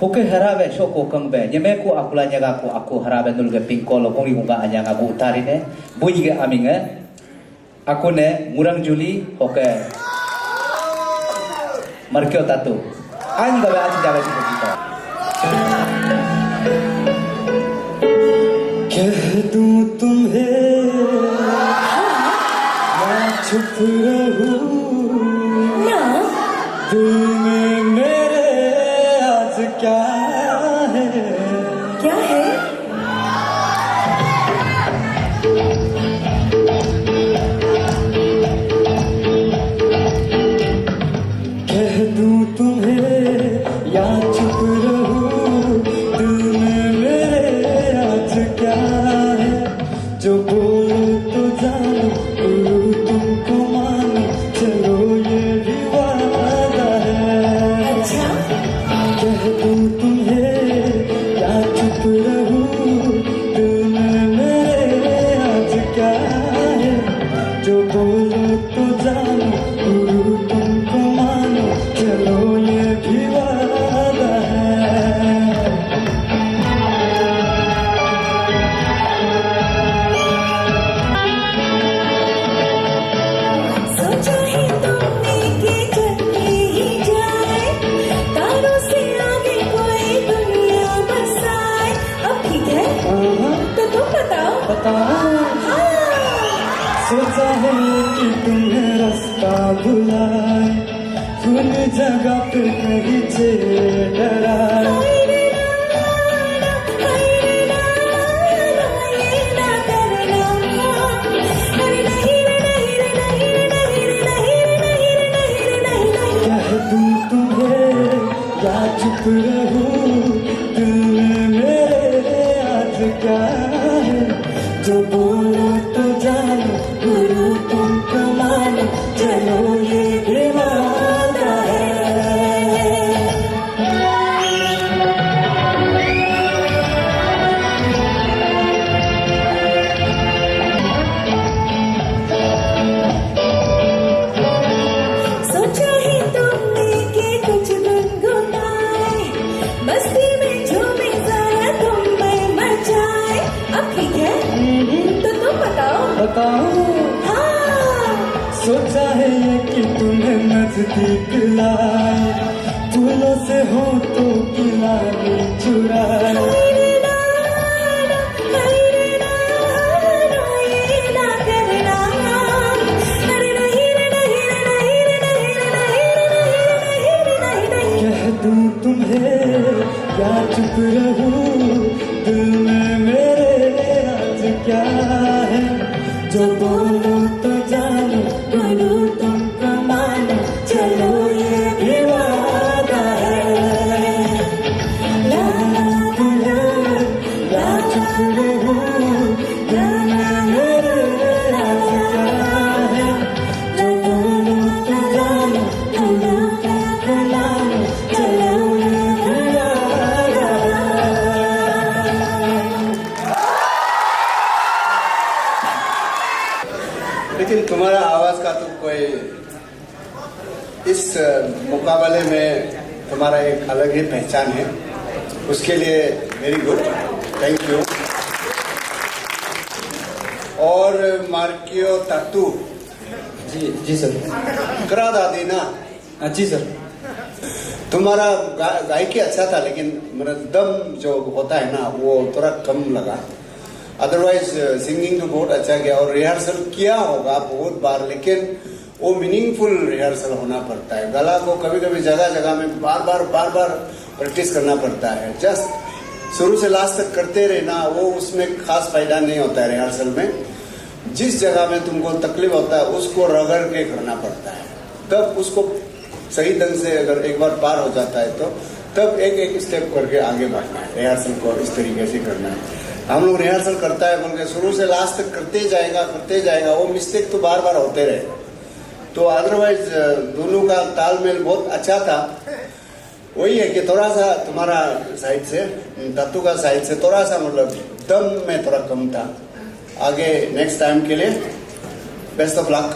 Hoke harabe shoko kangbe nyemeku akula nyagaku aku harabe nulge pingkol kongi kunga anyanga aku utarine bunyi aminge aku ne murang juli hoke markyo tatu an gabe aji jaga sih kita कह दूं तुम्हें मैं चुप रहूं ना दिल में मेरे आज क्या है क्या है कह दूं तुम्हें या चुप रहूं दिल में मेरे आज क्या है जो बोलो तो जानो गुरु तुमको मानो चलो ये भी वादा है अच्छा कह दूं तुम्हें या चुप रहूं दिल में मेरे आज क्या है जो बोलो तो जानो गुरु तुमको मानो चलो ये भी वादा है सोचा ही तुमने कि चलती ही जाए तारों से आगे कोई दुनिया बसाए अब ठीक है तो तुम बताओ बताओ हाँ सोचा है कि तुम्हें रास्ता भुलाए सुन जगह पे कहीं से डराए कह दूं तुम्हें या चुप रहूं दिल में मेरे आज क्या है जो बोलो तो जानो गुरु तुमको मानो चलो ये भी वादा है सोचा ही तुमने कि कुछ गुनगुनाए मस्ती में झूमे जरा तुम में मचाए अब ठीक है तो तुम बताओ बताओ हाँ सोचा है ये कि तुम्हें नजदीक लाए फूलों से हो तो किनारे चुराए कह दूं तुम्हें या चुप रहूं दिल में मेरे आज क्या है जो बोलो तो जानो गुरु तुमको मानो चलो ये भी वादा है ला या चुप रहूं दिल में मेरे आज क्या है जो बोलो तो जानो गुरु तुमको मानो चलो ये भी वादा है लेकिन तुम्हारा आवाज का तो कोई इस मुकाबले में तुम्हारा एक अलग ही पहचान है उसके लिए वेरी गुड थैंक यू और मार्कियो तातू जी सर करा दादी ना जी सर तुम्हारा गायकी अच्छा था लेकिन मेरा दम जो होता है ना वो थोड़ा कम लगा अदरवाइज सिंगिंग तो बहुत अच्छा गया और रिहर्सल किया होगा बहुत बार लेकिन वो मीनिंगफुल रिहर्सल होना पड़ता है गला को कभी कभी जगह जगह में बार बार प्रैक्टिस करना पड़ता है जस्ट शुरू से लास्ट तक करते रहना वो उसमें खास फायदा नहीं होता है रिहर्सल में जिस जगह में तुमको तकलीफ होता है उसको रगड़ के करना पड़ता है तब उसको सही ढंग से अगर एक बार पार हो जाता है तो तब एक स्टेप करके आगे बढ़ना है रिहर्सल को इस तरीके से करना है हम लोग रिहर्सल करता है बोल के शुरू से लास्ट तक करते जाएगा वो मिस्टेक तो बार बार होते रहे तो अदरवाइज दोनों का तालमेल बहुत अच्छा था वही है कि थोड़ा सा तुम्हारा साइड से तत्तू का साइड से थोड़ा सा मतलब दम में थोड़ा कम था आगे नेक्स्ट टाइम के लिए बेस्ट ऑफ लक